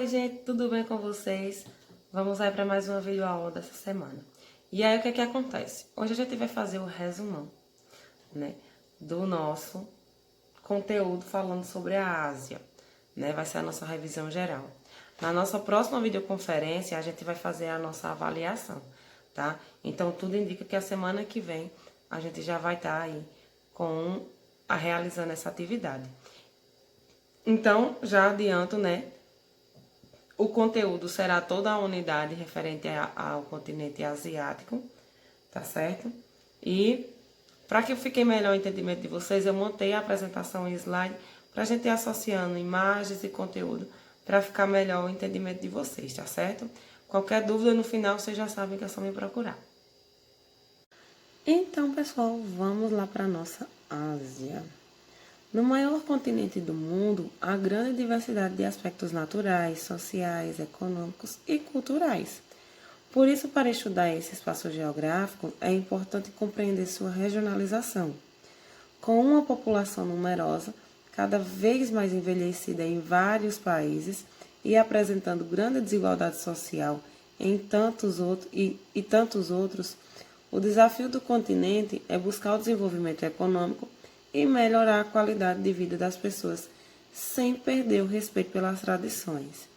Oi, gente, tudo bem com vocês? Vamos aí para mais uma videoaula dessa semana. E aí, o que é que acontece? Hoje a gente vai fazer o resumão, né, do nosso conteúdo falando sobre a Ásia, né? Vai ser a nossa revisão geral. Na nossa próxima videoconferência, a gente vai fazer a nossa avaliação, tá? Então, tudo indica que a semana que vem a gente já vai estar aí realizando essa atividade. Então, já adianto, né? O conteúdo será toda a unidade referente ao continente asiático, tá certo? E para que eu fique melhor o entendimento de vocês, eu montei a apresentação em slide para a gente ir associando imagens e conteúdo para ficar melhor o entendimento de vocês, tá certo? Qualquer dúvida no final, vocês já sabem que é só me procurar. Então, pessoal, vamos lá para a nossa Ásia. No maior continente do mundo, há grande diversidade de aspectos naturais, sociais, econômicos e culturais. Por isso, para estudar esse espaço geográfico, é importante compreender sua regionalização. Com uma população numerosa, cada vez mais envelhecida em vários países e apresentando grande desigualdade social em tantos outros, o desafio do continente é buscar o desenvolvimento econômico e melhorar a qualidade de vida das pessoas, sem perder o respeito pelas tradições.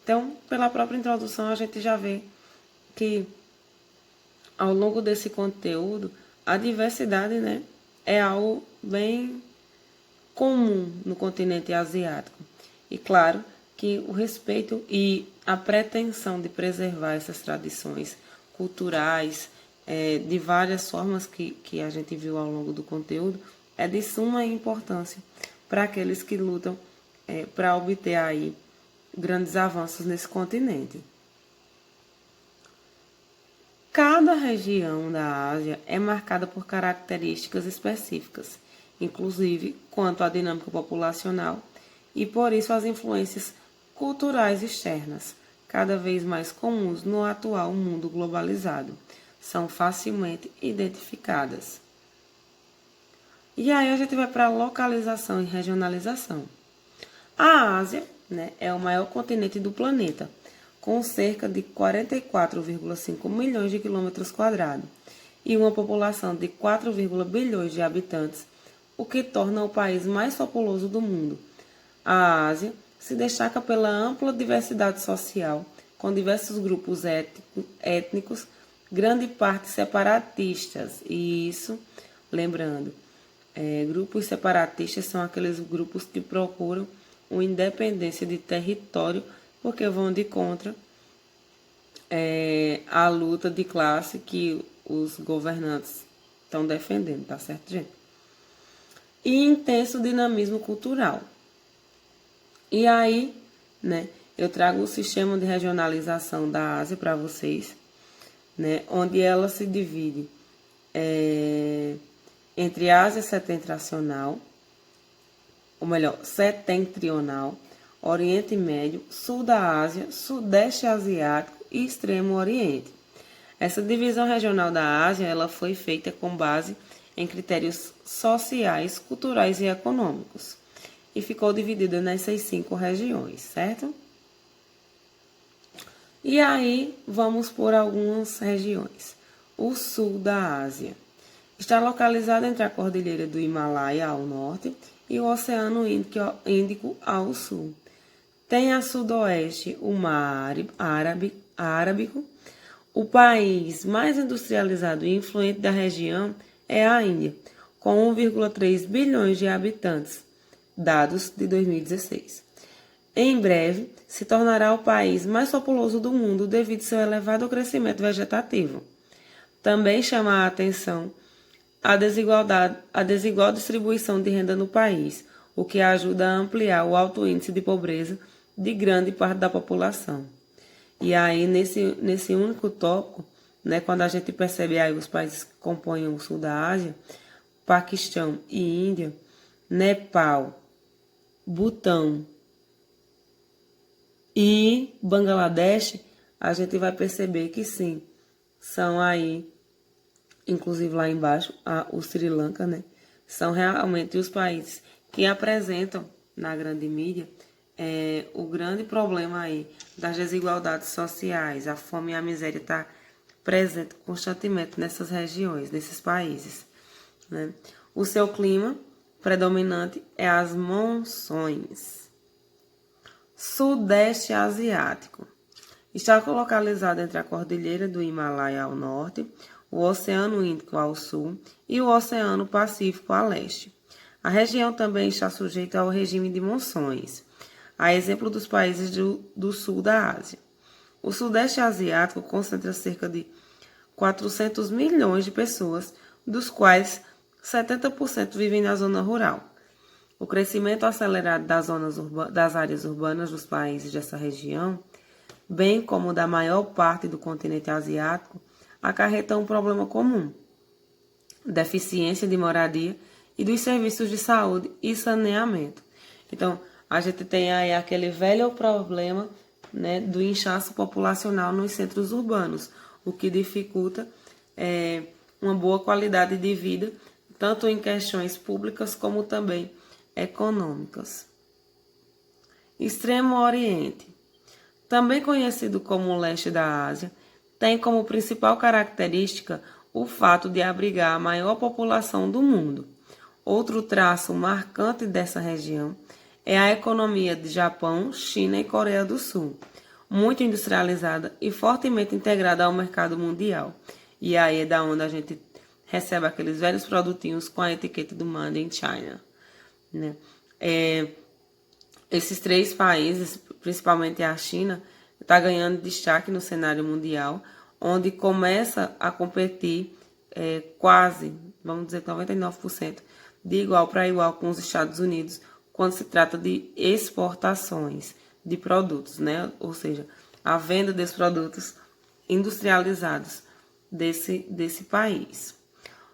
Então, pela própria introdução, a gente já vê que, ao longo desse conteúdo, a diversidade, né, é algo bem comum no continente asiático. E, claro, que o respeito e a pretensão de preservar essas tradições culturais, de várias formas que a gente viu ao longo do conteúdo, é de suma importância para aqueles que lutam para obter aí grandes avanços nesse continente. Cada região da Ásia é marcada por características específicas, inclusive quanto à dinâmica populacional, e por isso as influências culturais externas, cada vez mais comuns no atual mundo globalizado, são facilmente identificadas. E aí a gente vai para a localização e regionalização. A Ásia, né, é o maior continente do planeta, com cerca de 44,5 milhões de quilômetros quadrados e uma população de 4, bilhões de habitantes, o que torna o país mais populoso do mundo. A Ásia se destaca pela ampla diversidade social, com diversos grupos étnicos, grande parte separatistas, e isso, lembrando, grupos separatistas são aqueles grupos que procuram uma independência de território porque vão de contra a luta de classe que os governantes estão defendendo, tá certo, gente? E intenso dinamismo cultural. E aí, né, eu trago o sistema de regionalização da Ásia para vocês, né, onde ela se divide entre Ásia setentrional, ou melhor, setentrional, Oriente Médio, Sul da Ásia, Sudeste Asiático e Extremo Oriente. Essa divisão regional da Ásia ela foi feita com base em critérios sociais, culturais e econômicos e ficou dividida nessas 5 regiões, certo? E aí vamos por algumas regiões. O Sul da Ásia está localizado entre a Cordilheira do Himalaia ao norte e o Oceano Índico ao sul. Tem a sudoeste o Mar Árabco. O país mais industrializado e influente da região é a Índia, com 1,3 bilhões de habitantes, dados de 2016. Em breve, se tornará o país mais populoso do mundo devido ao seu elevado crescimento vegetativo. Também chama a atenção a desigual distribuição de renda no país, o que ajuda a ampliar o alto índice de pobreza de grande parte da população. E aí, nesse único tópico, né, quando a gente percebe aí os países que compõem o sul da Ásia, Paquistão e Índia, Nepal, Butão e Bangladesh, a gente vai perceber que sim, são aí, inclusive lá embaixo, o Sri Lanka, né? São realmente os países que apresentam na grande mídia o grande problema aí das desigualdades sociais, a fome e a miséria está presente constantemente nessas regiões, nesses países, né? O seu clima predominante é as monções. Sudeste Asiático. Está localizado entre a Cordilheira do Himalaia ao norte, o Oceano Índico ao sul e o Oceano Pacífico a leste. A região também está sujeita ao regime de monções, a exemplo dos países do sul da Ásia. O Sudeste Asiático concentra cerca de 400 milhões de pessoas, dos quais 70% vivem na zona rural. O crescimento acelerado das áreas urbanas dos países dessa região, bem como da maior parte do continente asiático, acarreta um problema comum: deficiência de moradia e dos serviços de saúde e saneamento. Então, a gente tem aí aquele velho problema, né, do inchaço populacional nos centros urbanos, o que dificulta uma boa qualidade de vida, tanto em questões públicas como também econômicas. Extremo Oriente, também conhecido como o leste da Ásia, tem como principal característica o fato de abrigar a maior população do mundo. Outro traço marcante dessa região é a economia de Japão, China e Coreia do Sul, muito industrializada e fortemente integrada ao mercado mundial. E aí é da onde a gente recebe aqueles velhos produtinhos com a etiqueta do Made in China, né? Esses três países, principalmente a China, está ganhando destaque no cenário mundial, onde começa a competir quase, vamos dizer, 99% de igual para igual com os Estados Unidos, quando se trata de exportações de produtos, né? Ou seja, a venda desses produtos industrializados desse país.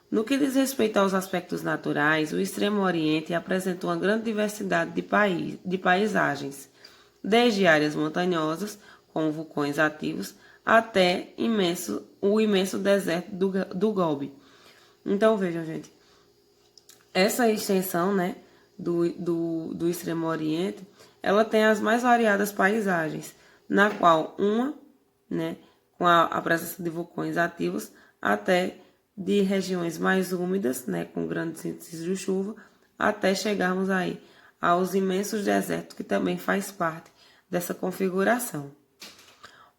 No que diz respeito aos aspectos naturais, o Extremo Oriente apresenta uma grande diversidade de paisagens, desde áreas montanhosas, com vulcões ativos, até o imenso deserto do Gobi. Então, vejam, gente, essa extensão, né, do Extremo Oriente, ela tem as mais variadas paisagens, na qual né, com a presença de vulcões ativos, até de regiões mais úmidas, né, com grandes índices de chuva, até chegarmos aí aos imensos desertos, que também faz parte dessa configuração.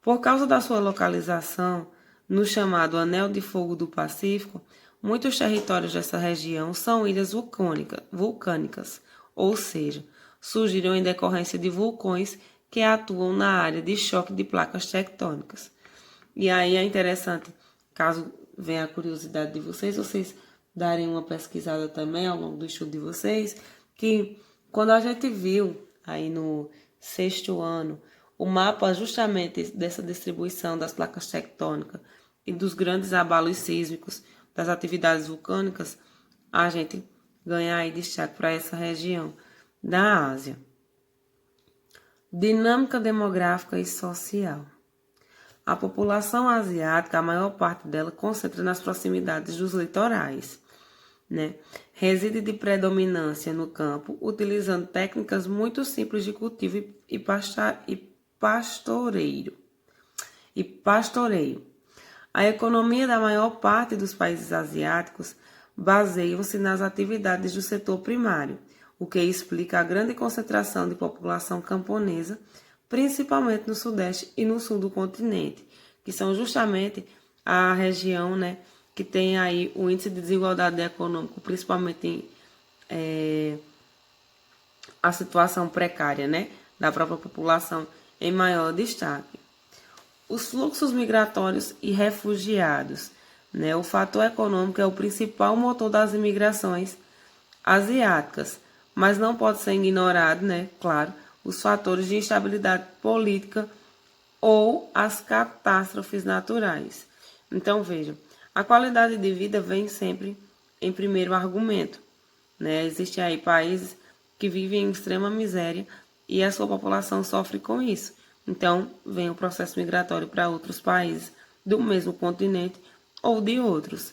Por causa da sua localização no chamado Anel de Fogo do Pacífico, muitos territórios dessa região são ilhas vulcânicas, ou seja, surgiram em decorrência de vulcões que atuam na área de choque de placas tectônicas. E aí é interessante, caso venha a curiosidade de vocês darem uma pesquisada também ao longo do estudo de vocês, que quando a gente viu aí no 6º ano o mapa justamente dessa distribuição das placas tectônicas e dos grandes abalos sísmicos das atividades vulcânicas, a gente ganha aí destaque para essa região da Ásia. Dinâmica demográfica e social. A população asiática, a maior parte dela, concentra nas proximidades dos litorais, né? Reside de predominância no campo, utilizando técnicas muito simples de cultivo e pastoreio. A economia da maior parte dos países asiáticos baseia-se nas atividades do setor primário, o que explica a grande concentração de população camponesa, principalmente no sudeste e no sul do continente, que são justamente a região, né, que tem aí o índice de desigualdade econômica, principalmente a situação precária, né, da própria população em maior destaque. Os fluxos migratórios e refugiados, né, o fator econômico é o principal motor das imigrações asiáticas, mas não pode ser ignorado, né, claro, os fatores de instabilidade política ou as catástrofes naturais. Então, vejam, a qualidade de vida vem sempre em primeiro argumento, né? Existem aí países que vivem em extrema miséria e a sua população sofre com isso. Então, vem o processo migratório para outros países do mesmo continente ou de outros.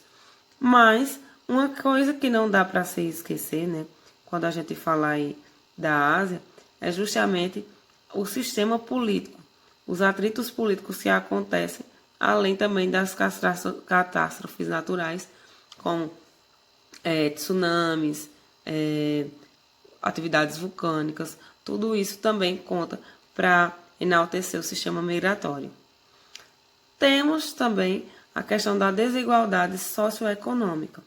Mas, uma coisa que não dá para se esquecer, né, quando a gente fala aí da Ásia, é justamente o sistema político, os atritos políticos que acontecem, além também das catástrofes naturais, como tsunamis, atividades vulcânicas, tudo isso também conta para enaltecer o sistema migratório. Temos também a questão da desigualdade socioeconômica,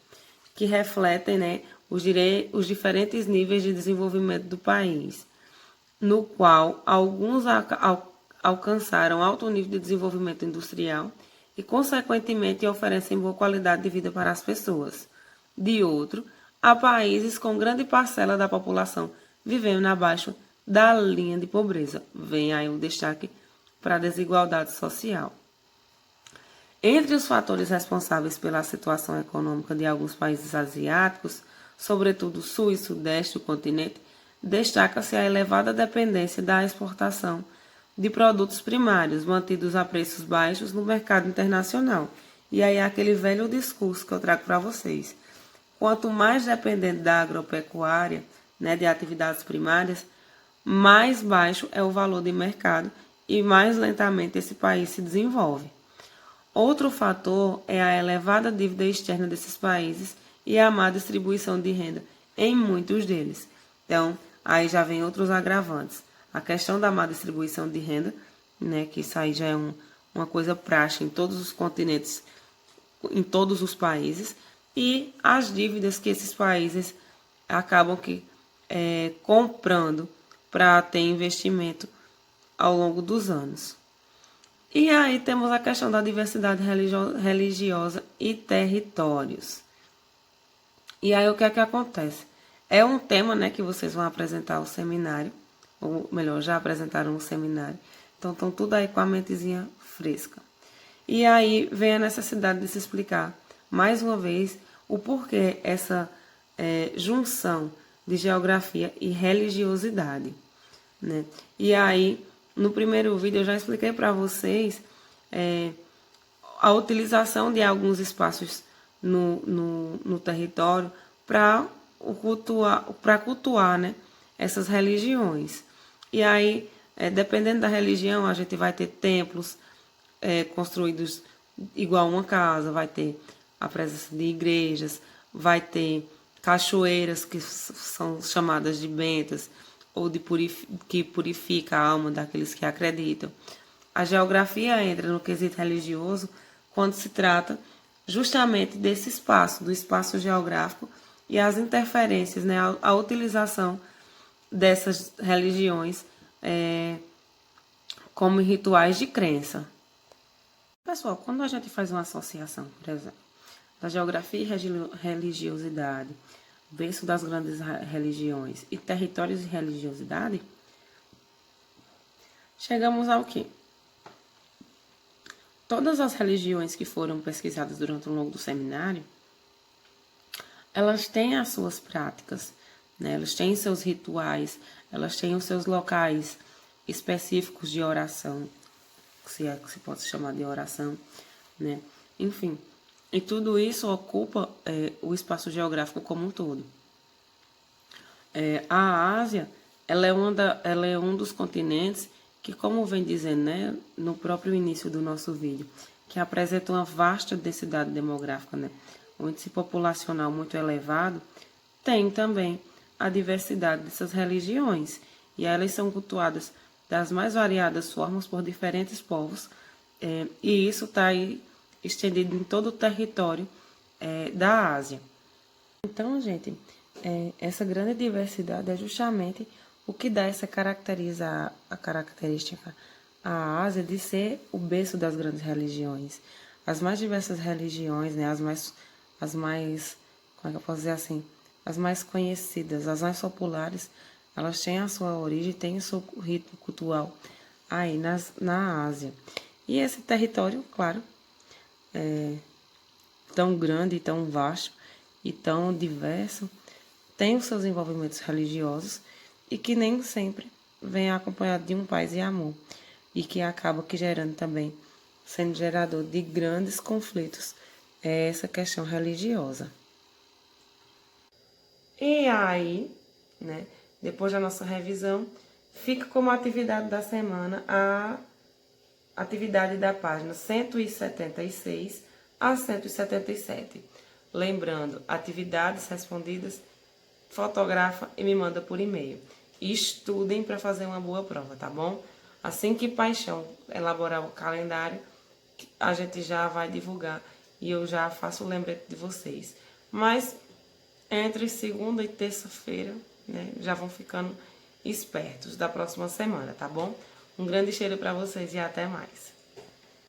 que refletem, né, os diferentes níveis de desenvolvimento do país, no qual alguns alcançaram alto nível de desenvolvimento industrial e, consequentemente, oferecem boa qualidade de vida para as pessoas. De outro, há países com grande parcela da população vivendo abaixo da linha de pobreza. Vem aí o destaque para a desigualdade social. Entre os fatores responsáveis pela situação econômica de alguns países asiáticos, sobretudo sul e sudeste do continente, destaca-se a elevada dependência da exportação de produtos primários, mantidos a preços baixos no mercado internacional. E aí é aquele velho discurso que eu trago para vocês. Quanto mais dependente da agropecuária, né, de atividades primárias, mais baixo é o valor de mercado e mais lentamente esse país se desenvolve. Outro fator é a elevada dívida externa desses países e a má distribuição de renda em muitos deles. Então, aí já vem outros agravantes. A questão da má distribuição de renda, né, que isso aí já é uma coisa prática em todos os continentes, em todos os países, e as dívidas que esses países acabam comprando para ter investimento ao longo dos anos. E aí temos a questão da diversidade religiosa e territórios. E aí o que é que acontece? É um tema, né, que vocês vão apresentar ao seminário, ou melhor, já apresentaram no seminário. Então estão tudo aí com a mentezinha fresca. E aí vem a necessidade de se explicar, mais uma vez, o porquê essa junção de geografia e religiosidade, né? E aí, no primeiro vídeo, eu já expliquei para vocês a utilização de alguns espaços no território para cultuar, né, essas religiões. E aí, dependendo da religião, a gente vai ter templos construídos igual uma casa, vai ter a presença de igrejas, vai ter cachoeiras que são chamadas de bentas, ou que purifica a alma daqueles que acreditam. A geografia entra no quesito religioso quando se trata justamente desse espaço, do espaço geográfico e as interferências, né, a utilização dessas religiões como rituais de crença. Pessoal, quando a gente faz uma associação, por exemplo, da geografia e religiosidade, berço das grandes religiões e territórios de religiosidade, chegamos ao quê? Todas as religiões que foram pesquisadas durante o longo do seminário, elas têm as suas práticas, né? Elas têm seus rituais, elas têm os seus locais específicos de oração, se é que se pode chamar de oração, né? Enfim, e tudo isso ocupa o espaço geográfico como um todo. A Ásia, ela é um dos continentes que, como vem dizendo, né, no próprio início do nosso vídeo, que apresenta uma vasta densidade demográfica, né? O índice populacional muito elevado, tem também a diversidade dessas religiões, e elas são cultuadas das mais variadas formas por diferentes povos, e isso está aí estendido em todo o território da Ásia. Então, gente, essa grande diversidade é justamente o que dá a característica à Ásia de ser o berço das grandes religiões. As mais diversas religiões, né, as mais, como é que eu posso dizer assim, as mais conhecidas, as mais populares, elas têm a sua origem, têm o seu ritmo cultural aí na Ásia. E esse território, claro, tão grande, tão vasto e tão diverso, tem os seus envolvimentos religiosos e que nem sempre vem acompanhado de um paz e amor, e que acaba gerando também, sendo gerador de grandes conflitos, essa questão religiosa. E aí, né, depois da nossa revisão, Fica como atividade da semana a atividade da página 176 a 177. Lembrando, atividades respondidas, fotografa e me manda por e-mail. E estudem para fazer uma boa prova, tá bom? Assim que Paixão elaborar o calendário, a gente já vai divulgar e eu já faço o lembrete de vocês. Mas entre segunda e terça-feira, né, já vão ficando espertos da próxima semana, tá bom? Um grande cheiro para vocês e até mais.